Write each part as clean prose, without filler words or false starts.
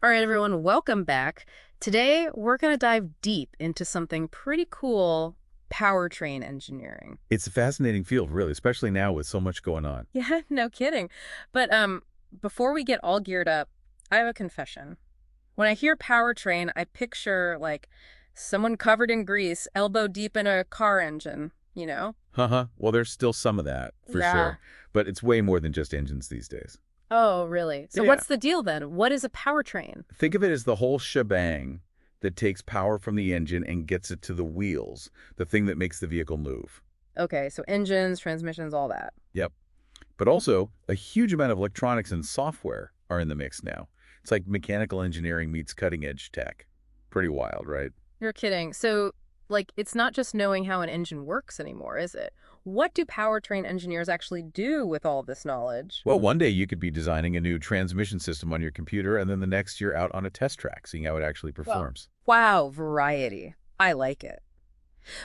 All right, everyone, welcome back. Today, we're going to dive deep into something pretty cool, powertrain engineering. It's a fascinating field, really, especially now with so much going on. Yeah, no kidding. But before we get all geared up, I have a confession. When I hear powertrain, I picture like someone covered in grease, elbow deep in a car engine, you know? Haha. Well, there's still some of that, for Yeah. sure. But it's way more than just engines these days. Oh, really? So Yeah. what's the deal then? What is a powertrain? Think of it as the whole shebang that takes power from the engine and gets it to the wheels, the thing that makes the vehicle move. Okay, so engines, transmissions, all that. Yep. But also, a huge amount of electronics and software are in the mix now. It's like mechanical engineering meets cutting-edge tech. Pretty wild, right? You're kidding. So, like, it's not just knowing how an engine works anymore, is it? What do powertrain engineers actually do with all this knowledge? Well, one day you could be designing a new transmission system on your computer, and then the next you're out on a test track, seeing how it actually Well, performs. wow, variety. I like it.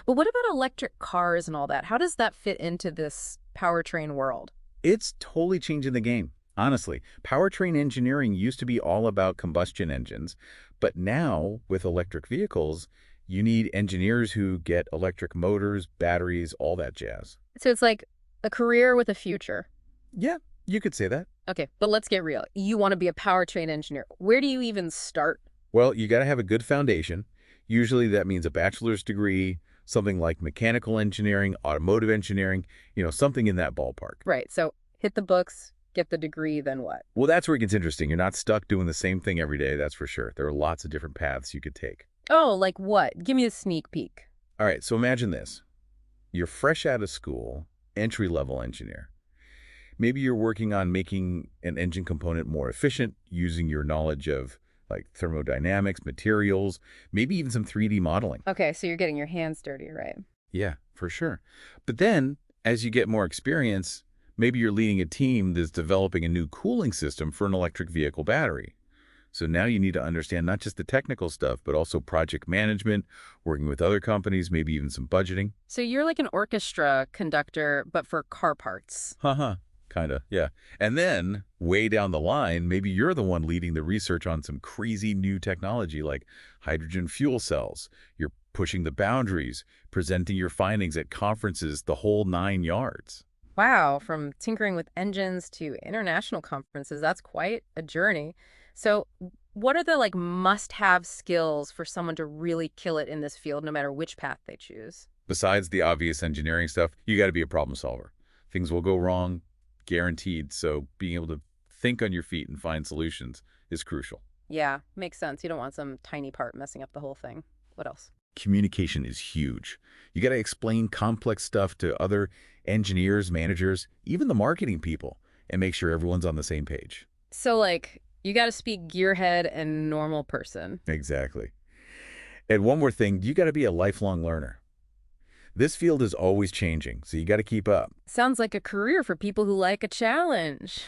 But what about electric cars and all that? How does that fit into this powertrain world? It's totally changing the game. Honestly, powertrain engineering used to be all about combustion engines, but now with electric vehicles, you need engineers who get electric motors, batteries, all that jazz. So it's like a career with a future. Yeah, you could say that. Okay, but let's get real. You want to be a powertrain engineer. Where do you even start? Well, you got to have a good foundation. Usually that means a bachelor's degree, something like mechanical engineering, automotive engineering, something in that ballpark. Right, so hit the books, get the degree, then what? Well, that's where it gets interesting. You're not stuck doing the same thing every day, that's for sure. There are lots of different paths you could take. Oh, like what? Give me a sneak peek. All right, so imagine this. You're fresh out of school, entry-level engineer. Maybe you're working on making an engine component more efficient using your knowledge of like thermodynamics, materials, maybe even some 3D modeling. Okay, so you're getting your hands dirty, right? Yeah, for sure. But then, as you get more experience, maybe you're leading a team that's developing a new cooling system for an electric vehicle battery. So now you need to understand not just the technical stuff, but also project management, working with other companies, maybe even some budgeting. So you're like an orchestra conductor, but for car parts. Haha, kind of, yeah. And then, way down the line, maybe you're the one leading the research on some crazy new technology like hydrogen fuel cells. You're pushing the boundaries, presenting your findings at conferences, the whole 9 yards. Wow, from tinkering with engines to international conferences, that's quite a journey. So what are the like must-have skills for someone to really kill it in this field, no matter which path they choose? Besides the obvious engineering stuff, you got to be a problem solver. Things will go wrong, guaranteed, so being able to think on your feet and find solutions is crucial. Yeah, makes sense. You don't want some tiny part messing up the whole thing. What else? Communication is huge. You got to explain complex stuff to other engineers, managers, even the marketing people, and make sure everyone's on the same page. So like you got to speak gearhead and normal person. Exactly. And one more thing, you got to be a lifelong learner. This field is always changing, so you got to keep up. Sounds like a career for people who like a challenge.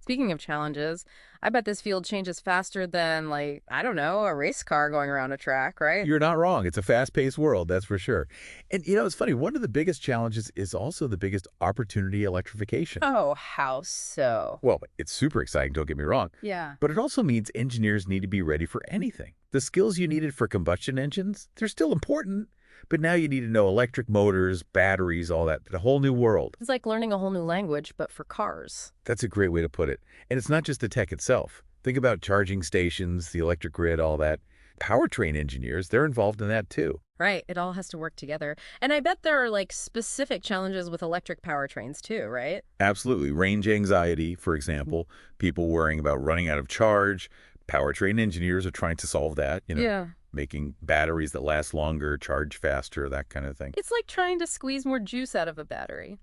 Speaking of challenges, I bet this field changes faster than, like, I don't know, a race car going around a track, right? You're not wrong. It's a fast-paced world, that's for sure. And it's funny, one of the biggest challenges is also the biggest opportunity, electrification. Oh, how so? Well, it's super exciting, don't get me wrong. Yeah. But it also means engineers need to be ready for anything. The skills you needed for combustion engines, they're still important, but now you need to know electric motors, batteries, all that, a whole new world. It's like learning a whole new language, but for cars. That's a great way to put it. And it's not just the tech itself. Think about charging stations, the electric grid, all that. Powertrain engineers, they're involved in that too. Right. It all has to work together. And I bet there are, like, specific challenges with electric powertrains, too, right? Absolutely. Range anxiety, for example, people worrying about running out of charge. Powertrain engineers are trying to solve that, Yeah. making batteries that last longer, charge faster, that kind of thing. It's like trying to squeeze more juice out of a battery.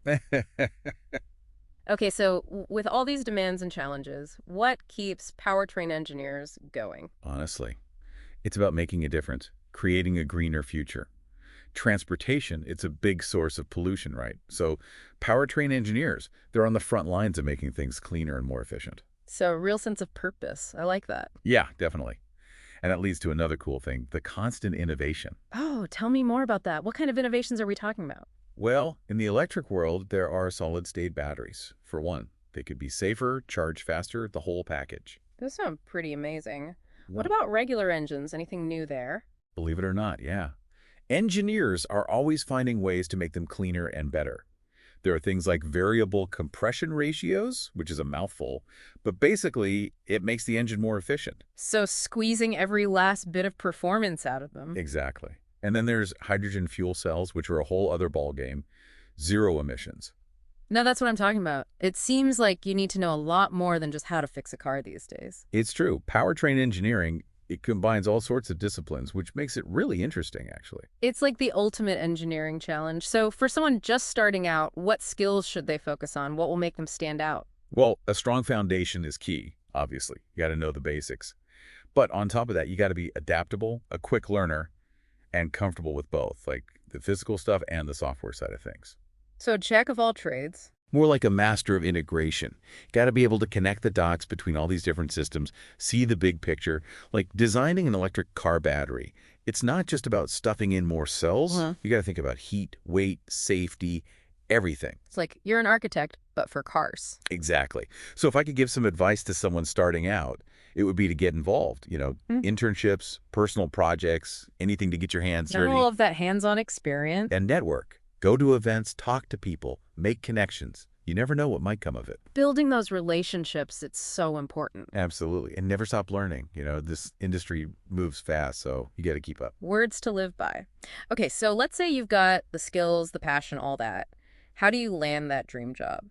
Okay, so with all these demands and challenges, what keeps powertrain engineers going? Honestly, it's about making a difference, creating a greener future. Transportation, it's a big source of pollution, right? So powertrain engineers, they're on the front lines of making things cleaner and more efficient. So a real sense of purpose. I like that. Yeah, definitely. And that leads to another cool thing, the constant innovation. Oh, tell me more about that. What kind of innovations are we talking about? Well, in the electric world, there are solid-state batteries. For one, they could be safer, charge faster, the whole package. Those sound pretty amazing. What Yeah. about regular engines? Anything new there? Believe it or not, yeah. Engineers are always finding ways to make them cleaner and better. There are things like variable compression ratios, which is a mouthful, but basically it makes the engine more efficient. So squeezing every last bit of performance out of them. Exactly. And then there's hydrogen fuel cells, which are a whole other ballgame. Zero emissions. No, that's what I'm talking about. It seems like you need to know a lot more than just how to fix a car these days. It's true. Powertrain engineering, it combines all sorts of disciplines, which makes it really interesting, actually. It's like the ultimate engineering challenge. So for someone just starting out, what skills should they focus on? What will make them stand out? Well, a strong foundation is key, obviously. You got to know the basics. But on top of that, you got to be adaptable, a quick learner, and comfortable with both, like the physical stuff and the software side of things. So jack of all trades. More like a master of integration. Got to be able to connect the dots between all these different systems, see the big picture. Like designing an electric car battery, it's not just about stuffing in more cells. You got to think about heat, weight, safety, everything. It's like you're an architect, but for cars. Exactly. So if I could give some advice to someone starting out, it would be to get involved. Internships, personal projects, anything to get your hands dirty. All of that hands-on experience. And network. Go to events, talk to people, make connections. You never know what might come of it. Building those relationships, it's so important. Absolutely. And never stop learning. This industry moves fast, so you got to keep up. Words to live by. Okay, so let's say you've got the skills, the passion, all that. How do you land that dream job?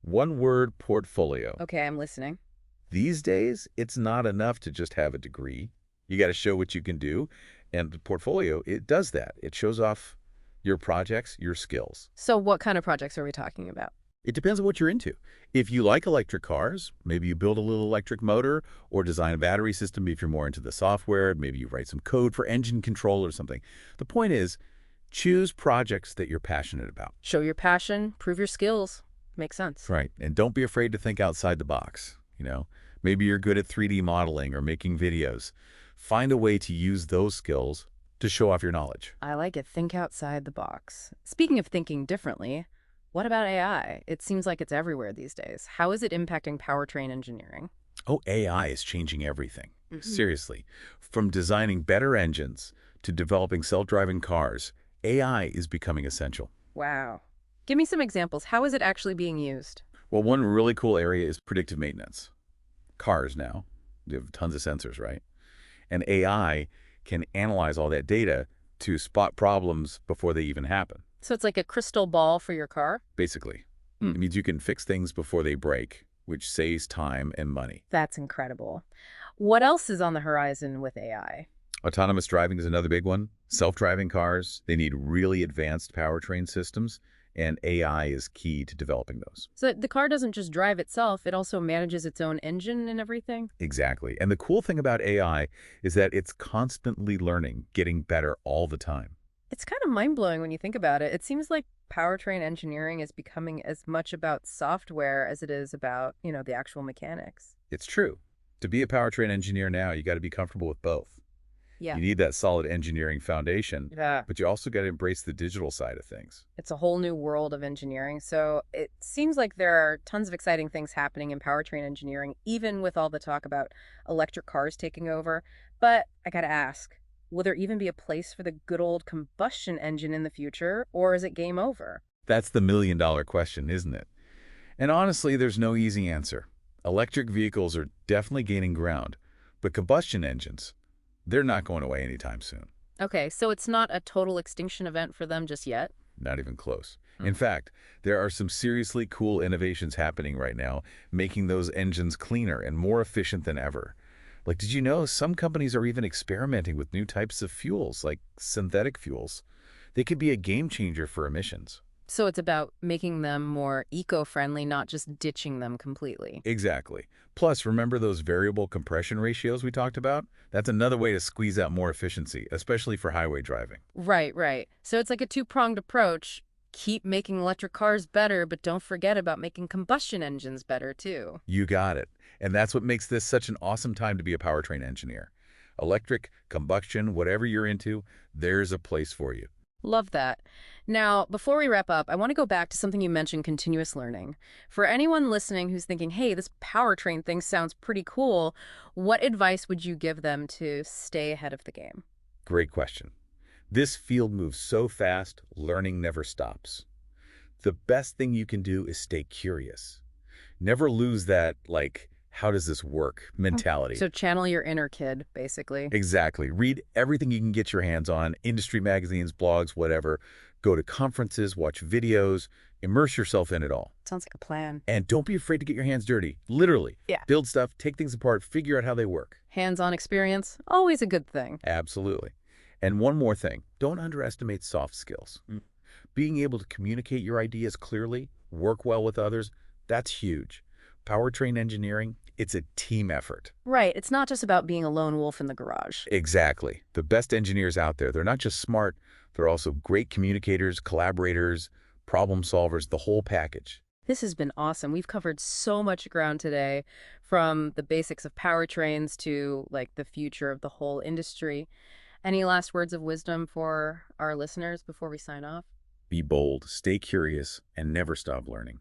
One word, portfolio. Okay, I'm listening. These days, it's not enough to just have a degree. You got to show what you can do. And the portfolio, it does that. It shows off your projects, your skills. So what kind of projects are we talking about? It depends on what you're into. If you like electric cars, maybe you build a little electric motor or design a battery system. If you're more into the software, maybe you write some code for engine control or something. The point is, choose projects that you're passionate about. Show your passion, prove your skills. Makes sense. Right. And don't be afraid to think outside the box. Maybe you're good at 3D modeling or making videos. Find a way to use those skills to show off your knowledge. I like it. Think outside the box. Speaking of thinking differently, what about AI? It seems like it's everywhere these days. How is it impacting powertrain engineering? Oh, AI is changing everything. Seriously. From designing better engines to developing self-driving cars, AI is becoming essential. Wow. Give me some examples. How is it actually being used? Well, one really cool area is predictive maintenance. Cars now, they have tons of sensors, right? And AI can analyze all that data to spot problems before they even happen. So it's like a crystal ball for your car? Basically. It means you can fix things before they break, which saves time and money. That's incredible. What else is on the horizon with AI? Autonomous driving is another big one. Self-driving cars, they need really advanced powertrain systems, and AI is key to developing those. So the car doesn't just drive itself, it also manages its own engine and everything? Exactly. And the cool thing about AI is that it's constantly learning, getting better all the time. It's kind of mind-blowing when you think about it. It seems like powertrain engineering is becoming as much about software as it is about, the actual mechanics. It's true. To be a powertrain engineer now, you got to be comfortable with both. Yeah. You need that solid engineering foundation, Yeah. but you also got to embrace the digital side of things. It's a whole new world of engineering. So it seems like there are tons of exciting things happening in powertrain engineering, even with all the talk about electric cars taking over. But I got to ask, will there even be a place for the good old combustion engine in the future, or is it game over? That's the million-dollar question, isn't it? And honestly, there's no easy answer. Electric vehicles are definitely gaining ground, but combustion engines, they're not going away anytime soon. Okay, so it's not a total extinction event for them just yet? Not even close. In fact, there are some seriously cool innovations happening right now, making those engines cleaner and more efficient than ever. Like, did you know some companies are even experimenting with new types of fuels, like synthetic fuels? They could be a game changer for emissions. So it's about making them more eco-friendly, not just ditching them completely. Exactly. Plus, remember those variable compression ratios we talked about? That's another way to squeeze out more efficiency, especially for highway driving. Right, right. So it's like a two-pronged approach. Keep making electric cars better, but don't forget about making combustion engines better, too. You got it. And that's what makes this such an awesome time to be a powertrain engineer. Electric, combustion, whatever you're into, there's a place for you. Love that. Now, before we wrap up, I want to go back to something you mentioned, continuous learning. For anyone listening who's thinking, hey, this powertrain thing sounds pretty cool, what advice would you give them to stay ahead of the game? Great question. This field moves so fast, learning never stops. The best thing you can do is stay curious. Never lose that, like, how does this work mentality. So channel your inner kid, basically. Exactly. Read everything you can get your hands on, industry magazines, blogs, whatever. Go to conferences, watch videos, immerse yourself in it all. Sounds like a plan. And don't be afraid to get your hands dirty. Literally. Yeah. Build stuff, take things apart, figure out how they work. Hands-on experience, always a good thing. Absolutely. And one more thing, don't underestimate soft skills. Being able to communicate your ideas clearly, work well with others, that's huge. Powertrain engineering, it's a team effort. Right, it's not just about being a lone wolf in the garage. Exactly. The best engineers out there, they're not just smart, they're also great communicators, collaborators, problem solvers, the whole package. This has been awesome. We've covered so much ground today, from the basics of powertrains to like the future of the whole industry. Any last words of wisdom for our listeners before we sign off? Be bold, stay curious, and never stop learning.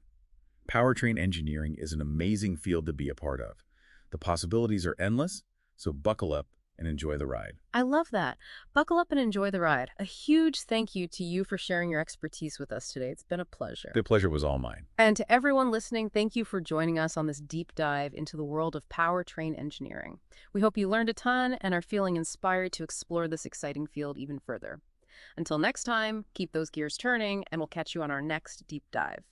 Powertrain engineering is an amazing field to be a part of. The possibilities are endless, so buckle up and enjoy the ride. I love that. Buckle up and enjoy the ride. A huge thank you to you for sharing your expertise with us today. It's been a pleasure. The pleasure was all mine. And to everyone listening, thank you for joining us on this deep dive into the world of powertrain engineering. We hope you learned a ton and are feeling inspired to explore this exciting field even further. Until next time, keep those gears turning, and we'll catch you on our next deep dive.